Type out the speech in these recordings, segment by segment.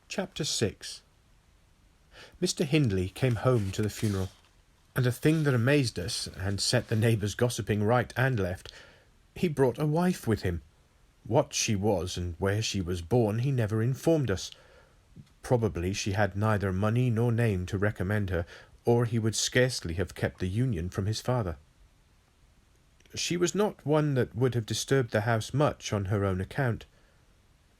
Chapter 6. Mr. Hindley came home to the funeral, and a thing that amazed us, and set the neighbours gossiping right and left, he brought a wife with him. What she was and where she was born he never informed us. Probably she had neither money nor name to recommend her, or he would scarcely have kept the union from his father. She was not one that would have disturbed the house much on her own account.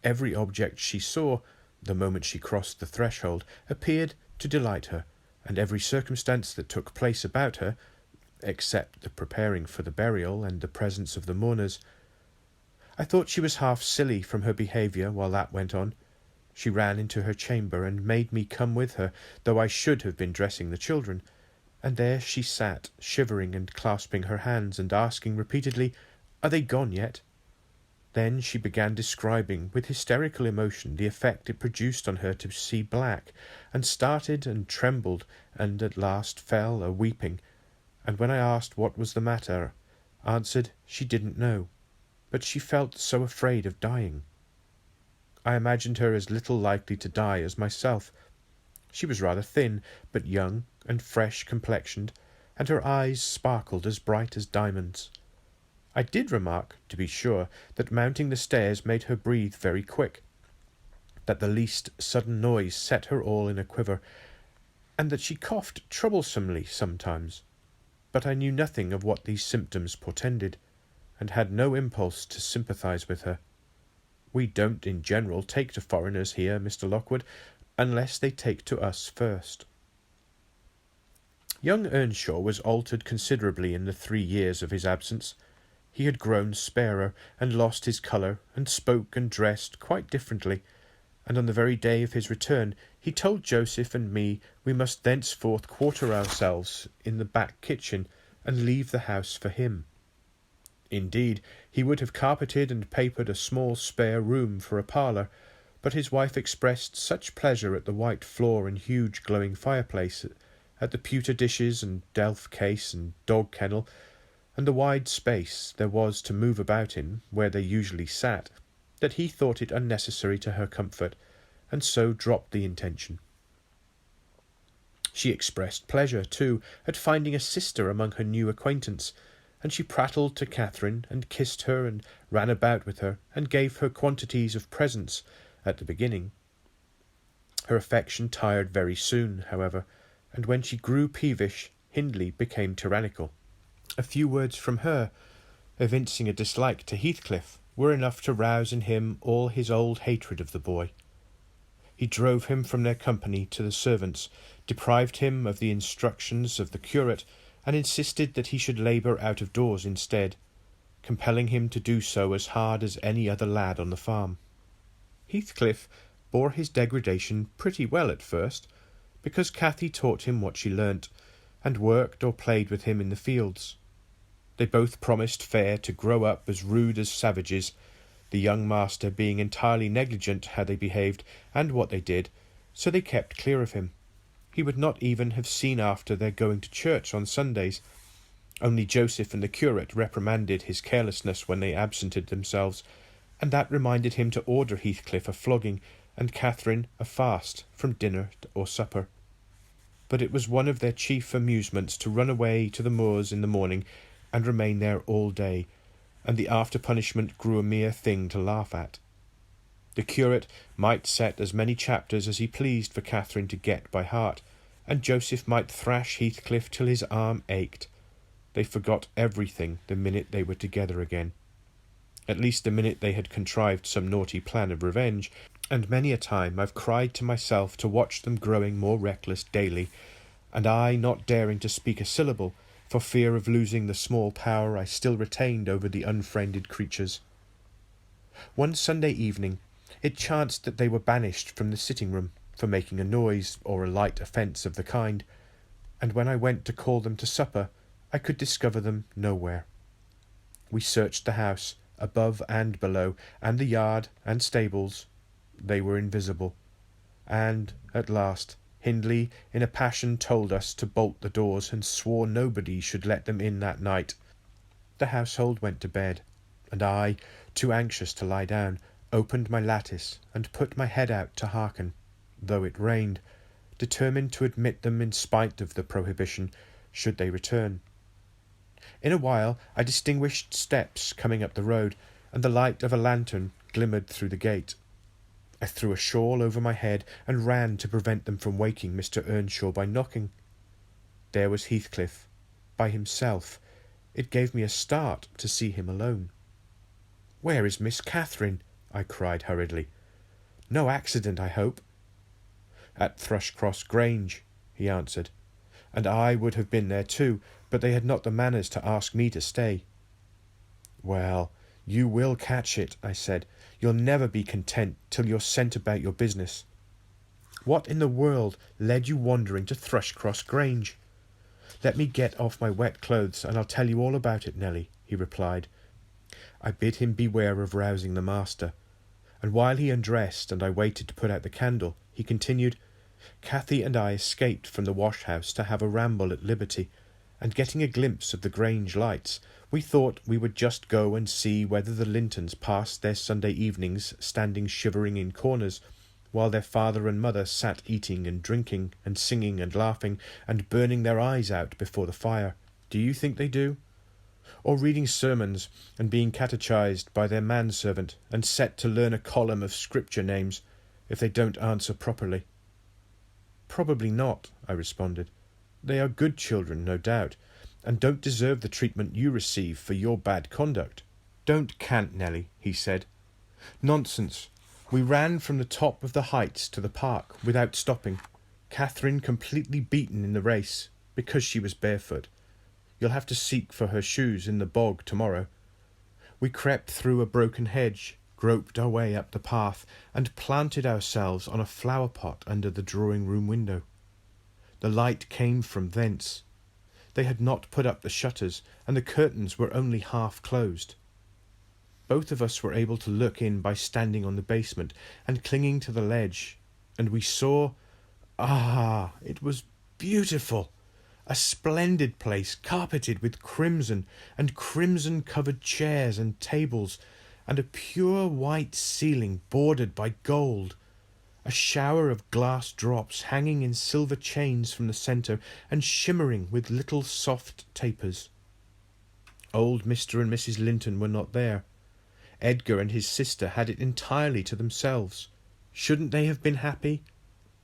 Every object she saw, the moment she crossed the threshold, appeared to delight her, and every circumstance that took place about her, except the preparing for the burial and the presence of the mourners. I thought she was half silly from her behaviour while that went on. She ran into her chamber and made me come with her, though I should have been dressing the children, and there she sat, shivering and clasping her hands, and asking repeatedly, "Are they gone yet?" Then she began describing with hysterical emotion the effect it produced on her to see black, and started and trembled, and at last fell a-weeping, and when I asked what was the matter, answered she didn't know, but she felt so afraid of dying. I imagined her as little likely to die as myself. She was rather thin, but young and fresh complexioned, and her eyes sparkled as bright as diamonds. I did remark, to be sure, that mounting the stairs made her breathe very quick, that the least sudden noise set her all in a quiver, and that she coughed troublesomely sometimes. But I knew nothing of what these symptoms portended, and had no impulse to sympathize with her. We don't in general take to foreigners here, Mr. Lockwood, unless they take to us first. Young Earnshaw was altered considerably in the 3 years of his absence. He had grown sparer, and lost his colour, and spoke and dressed quite differently, and on the very day of his return he told Joseph and me we must thenceforth quarter ourselves in the back kitchen, and leave the house for him. Indeed, he would have carpeted and papered a small spare room for a parlour, but his wife expressed such pleasure at the white floor and huge glowing fireplace, at the pewter dishes and delf case and dog kennel, and the wide space there was to move about in, where they usually sat, that he thought it unnecessary to her comfort, and so dropped the intention. She expressed pleasure, too, at finding a sister among her new acquaintance, and she prattled to Catherine, and kissed her, and ran about with her, and gave her quantities of presents at the beginning. Her affection tired very soon, however, and when she grew peevish, Hindley became tyrannical. A few words from her, evincing a dislike to Heathcliff, were enough to rouse in him all his old hatred of the boy. He drove him from their company to the servants, deprived him of the instructions of the curate, and insisted that he should labour out of doors instead, compelling him to do so as hard as any other lad on the farm. Heathcliff bore his degradation pretty well at first, because Cathy taught him what she learnt, and worked or played with him in the fields. They both promised fair to grow up as rude as savages, the young master being entirely negligent how they behaved and what they did, so they kept clear of him. He would not even have seen after their going to church on Sundays. Only Joseph and the curate reprimanded his carelessness when they absented themselves, and that reminded him to order Heathcliff a flogging, and Catherine a fast from dinner or supper. But it was one of their chief amusements to run away to the moors in the morning, and remain there all day, and the after-punishment grew a mere thing to laugh at. The curate might set as many chapters as he pleased for Catherine to get by heart, and Joseph might thrash Heathcliff till his arm ached. They forgot everything the minute they were together again. At least the minute they had contrived some naughty plan of revenge, and many a time I've cried to myself to watch them growing more reckless daily, and I not daring to speak a syllable, for fear of losing the small power I still retained over the unfriended creatures. One Sunday evening it chanced that they were banished from the sitting-room for making a noise or a light offence of the kind, and when I went to call them to supper, I could discover them nowhere. We searched the house, above and below, and the yard and stables. They were invisible, and, at last, Hindley in a passion told us to bolt the doors, and swore nobody should let them in that night. The household went to bed, and I, too anxious to lie down, opened my lattice, and put my head out to hearken. though it rained, determined to admit them in spite of the prohibition, should they return. In a while I distinguished steps coming up the road, and the light of a lantern glimmered through the gate. I threw a shawl over my head and ran to prevent them from waking Mr. Earnshaw by knocking. There was Heathcliff, by himself. It gave me a start to see him alone. "Where is Miss Catherine?" I cried hurriedly. "No accident, I hope?" "At Thrushcross Grange," he answered, "and I would have been there too, but they had not the manners to ask me to stay." "Well, you will catch it," I said. "You'll never be content till you're sent about your business. What in the world led you wandering to Thrushcross Grange?" "Let me get off my wet clothes, and I'll tell you all about it, Nelly," he replied. I bid him beware of rousing the master, and while he undressed and I waited to put out the candle, he continued, "Cathy and I escaped from the wash-house to have a ramble at liberty, and getting a glimpse of the Grange lights, we thought we would just go and see whether the Lintons passed their Sunday evenings standing shivering in corners, while their father and mother sat eating and drinking and singing and laughing and burning their eyes out before the fire. Do you think they do? Or reading sermons and being catechised by their manservant and set to learn a column of scripture names if they don't answer properly?" "Probably not," I responded. "They are good children, no doubt, and don't deserve the treatment you receive for your bad conduct." "Don't cant, Nelly," he said. "Nonsense. We ran from the top of the heights to the park without stopping, Catherine completely beaten in the race, because she was barefoot. You'll have to seek for her shoes in the bog tomorrow. We crept through a broken hedge, groped our way up the path, and planted ourselves on a flower-pot under the drawing-room window. The light came from thence. They had not put up the shutters, and the curtains were only half closed. Both of us were able to look in by standing on the basement and clinging to the ledge, and we saw... Ah, it was beautiful! A splendid place, carpeted with crimson, and crimson-covered chairs and tables, and a pure white ceiling bordered by gold. A shower of glass drops hanging in silver chains from the centre, and shimmering with little soft tapers. Old Mr. and Mrs. Linton were not there. Edgar and his sister had it entirely to themselves. Shouldn't they have been happy?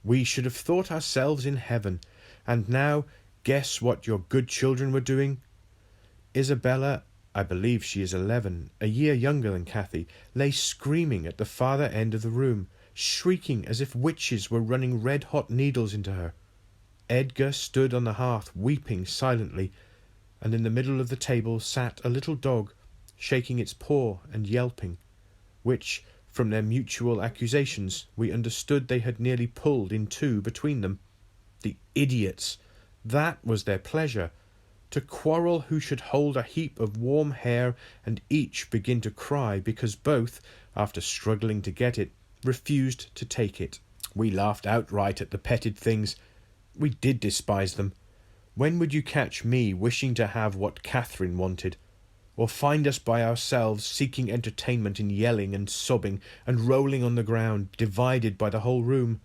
We should have thought ourselves in heaven. And now, guess what your good children were doing? Isabella, I believe she is 11, a year younger than Cathy, lay screaming at the farther end of the room, shrieking as if witches were running red-hot needles into her. Edgar stood on the hearth weeping silently, and in the middle of the table sat a little dog, shaking its paw and yelping, which, from their mutual accusations, we understood they had nearly pulled in two between them. The idiots! That was their pleasure, to quarrel who should hold a heap of warm hair, and each begin to cry because both, after struggling to get it, refused to take it. We laughed outright at the petted things. We did despise them. When would you catch me wishing to have what Catherine wanted? Or find us by ourselves seeking entertainment in yelling and sobbing and rolling on the ground, divided by the whole room?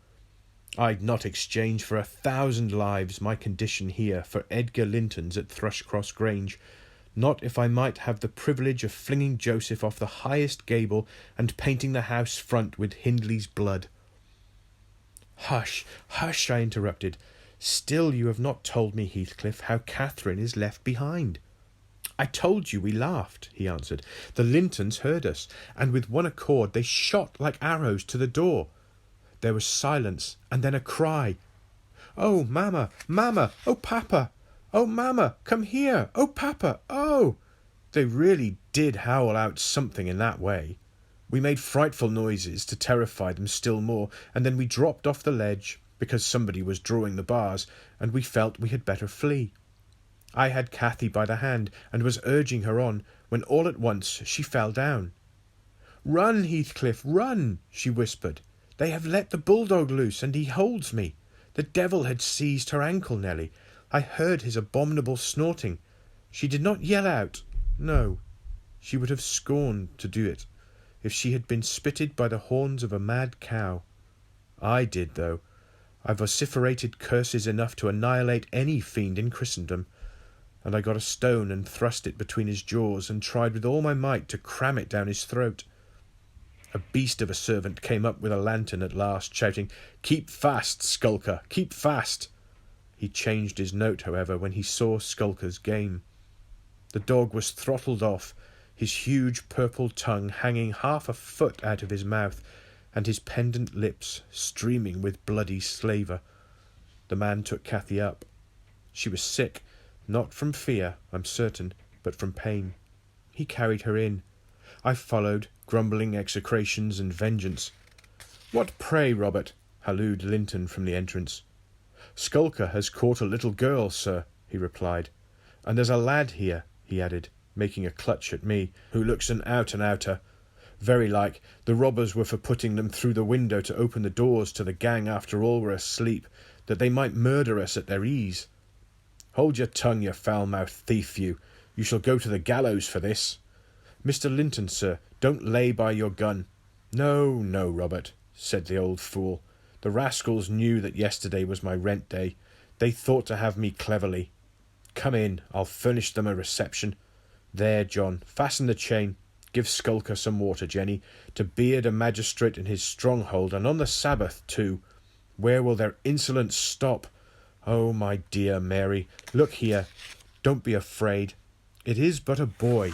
I'd not exchange for 1,000 lives my condition here for Edgar Linton's at Thrushcross Grange, not if I might have the privilege of flinging Joseph off the highest gable and painting the house front with Hindley's blood." "Hush, hush," I interrupted. "Still you have not told me, Heathcliff, how Catherine is left behind." "I told you we laughed," he answered. "The Lintons heard us, and with one accord they shot like arrows to the door. There was silence, and then a cry. 'Oh, mamma, mamma! Oh, papa! Oh, mamma, come here! Oh, papa! Oh!' They really did howl out something in that way. We made frightful noises to terrify them still more, and then we dropped off the ledge, because somebody was drawing the bars, and we felt we had better flee. I had Cathy by the hand, and was urging her on, when all at once she fell down. 'Run, Heathcliff, run!' she whispered. 'They have let the bulldog loose, and he holds me. The devil had seized her ankle, Nelly. I heard his abominable snorting. She did not yell out. No, she would have scorned to do it, if she had been spitted by the horns of a mad cow. I did, though, I vociferated curses enough to annihilate any fiend in Christendom, and I got a stone and thrust it between his jaws and tried with all my might to cram it down his throat. A beast of a servant came up with a lantern at last, shouting, "Keep fast, Skulker, keep fast!" He changed his note, however, when he saw Skulker's game. The dog was throttled off, his huge purple tongue hanging half a foot out of his mouth, and his pendant lips streaming with bloody slaver. The man took Cathy up. She was sick, not from fear, I'm certain, but from pain. He carried her in. I followed, grumbling execrations and vengeance. "What pray, Robert?" hallooed Linton from the entrance. "Skulker has caught a little girl, sir," he replied. "And there's a lad here," he added, making a clutch at me, "who looks an out-and-outer. Very like, the robbers were for putting them through the window to open the doors to the gang after all were asleep, that they might murder us at their ease. Hold your tongue, you foul-mouthed thief, you. You shall go to the gallows for this. Mr. Linton, sir, don't lay by your gun." "No, no, Robert," said the old fool. "The rascals knew that yesterday was my rent day. They thought to have me cleverly. Come in, I'll furnish them a reception. There, John, fasten the chain. Give Skulker some water, Jenny, to beard a magistrate in his stronghold, and on the Sabbath too. Where will their insolence stop? Oh, my dear Mary, look here. Don't be afraid. It is but a boy,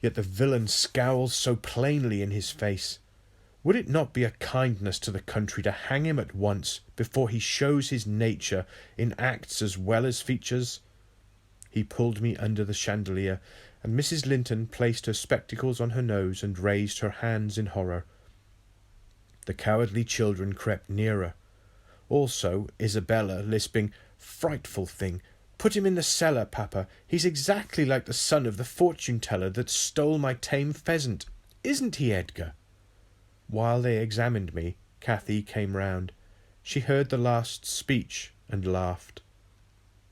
yet the villain scowls so plainly in his face. Would it not be a kindness to the country to hang him at once, before he shows his nature in acts as well as features?" He pulled me under the chandelier, and Mrs. Linton placed her spectacles on her nose and raised her hands in horror. The cowardly children crept nearer. Also Isabella, lisping, "Frightful thing! Put him in the cellar, Papa. He's exactly like the son of the fortune-teller that stole my tame pheasant. Isn't he, Edgar?" While they examined me, Cathy came round. She heard the last speech and laughed.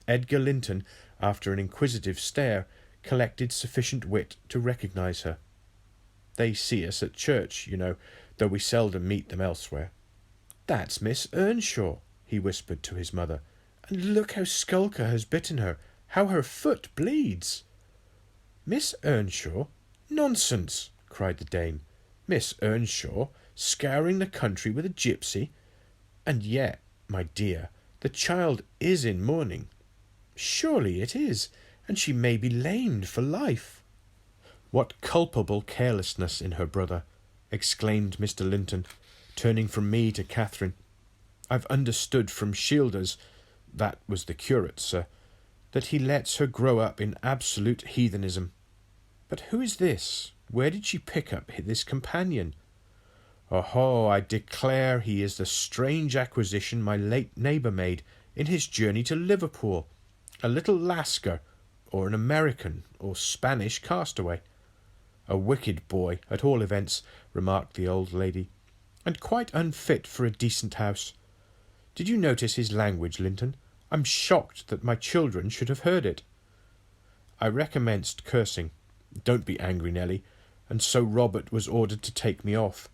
Edgar Linton, after an inquisitive stare, collected sufficient wit to recognise her. They see us at church, you know, though we seldom meet them elsewhere. "That's Miss Earnshaw," he whispered to his mother. "And look how Skulker has bitten her, how her foot bleeds." "Miss Earnshaw? Nonsense!" cried the dame. "Miss Earnshaw scouring the country with a gipsy? And yet, my dear, the child is in mourning." "Surely it is, and she may be lamed for life." "What culpable carelessness in her brother!" exclaimed Mr. Linton, turning from me to Catherine. "I've understood from Shielders, that was the curate, sir, that he lets her grow up in absolute heathenism. But who is this? Where did she pick up this companion? Oho, I declare he is the strange acquisition my late neighbour made in his journey to Liverpool, a little Lascar, or an American or Spanish castaway." "A wicked boy, at all events," remarked the old lady, "and quite unfit for a decent house. Did you notice his language, Linton? I'm shocked that my children should have heard it." I recommenced cursing. Don't be angry, Nelly. And so Robert was ordered to take me off.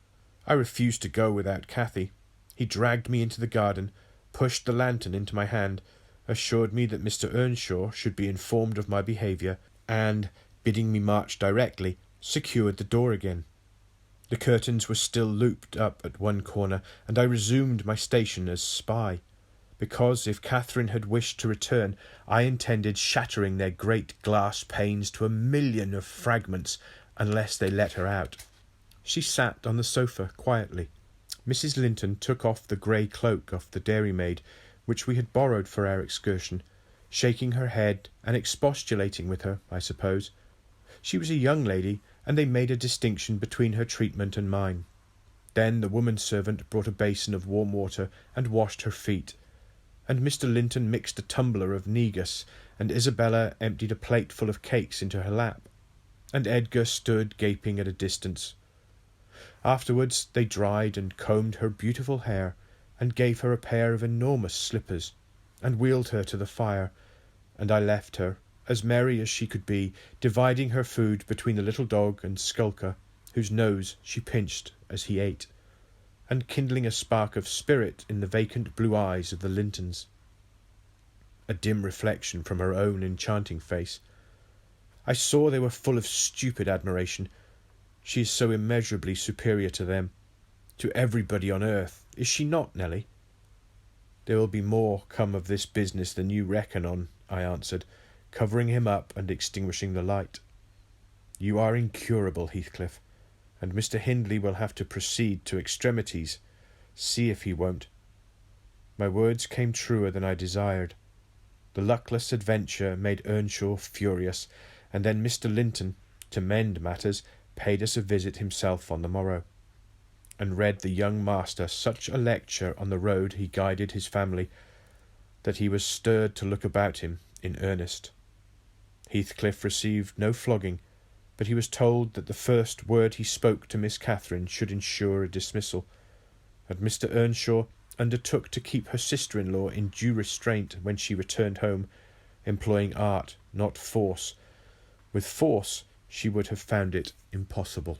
I refused to go without Cathy. He dragged me into the garden, pushed the lantern into my hand, assured me that Mr. Earnshaw should be informed of my behaviour, and, bidding me march directly, secured the door again. The curtains were still looped up at one corner, and I resumed my station as spy, because if Catherine had wished to return, I intended shattering their great glass panes to 1,000,000 of fragments, unless they let her out. She sat on the sofa quietly. Mrs. Linton took off the grey cloak of the dairymaid, which we had borrowed for our excursion, shaking her head and expostulating with her, I suppose. She was a young lady, and they made a distinction between her treatment and mine. Then the woman-servant brought a basin of warm water and washed her feet, and Mr. Linton mixed a tumbler of negus, and Isabella emptied a plate full of cakes into her lap, and Edgar stood gaping at a distance. Afterwards they dried and combed her beautiful hair, and gave her a pair of enormous slippers, and wheeled her to the fire, and I left her, as merry as she could be, dividing her food between the little dog and Skulker, whose nose she pinched as he ate. and kindling a spark of spirit in the vacant blue eyes of the Lintons. A dim reflection from her own enchanting face. I saw they were full of stupid admiration. She is so immeasurably superior to them, to everybody on earth, is she not, Nelly? There will be more come of this business than you reckon on, I answered, covering him up and extinguishing the light. You are incurable, Heathcliff, and Mr. Hindley will have to proceed to extremities. See if he won't. My words came truer than I desired. The luckless adventure made Earnshaw furious, and then Mr. Linton, to mend matters, paid us a visit himself on the morrow, and read the young master such a lecture on the road he guided his family, that he was stirred to look about him in earnest. Heathcliff received no flogging, but he was told that the first word he spoke to Miss Catherine should ensure a dismissal, and Mr. Earnshaw undertook to keep her sister-in-law in due restraint when she returned home, employing art, not force. With force she would have found it impossible.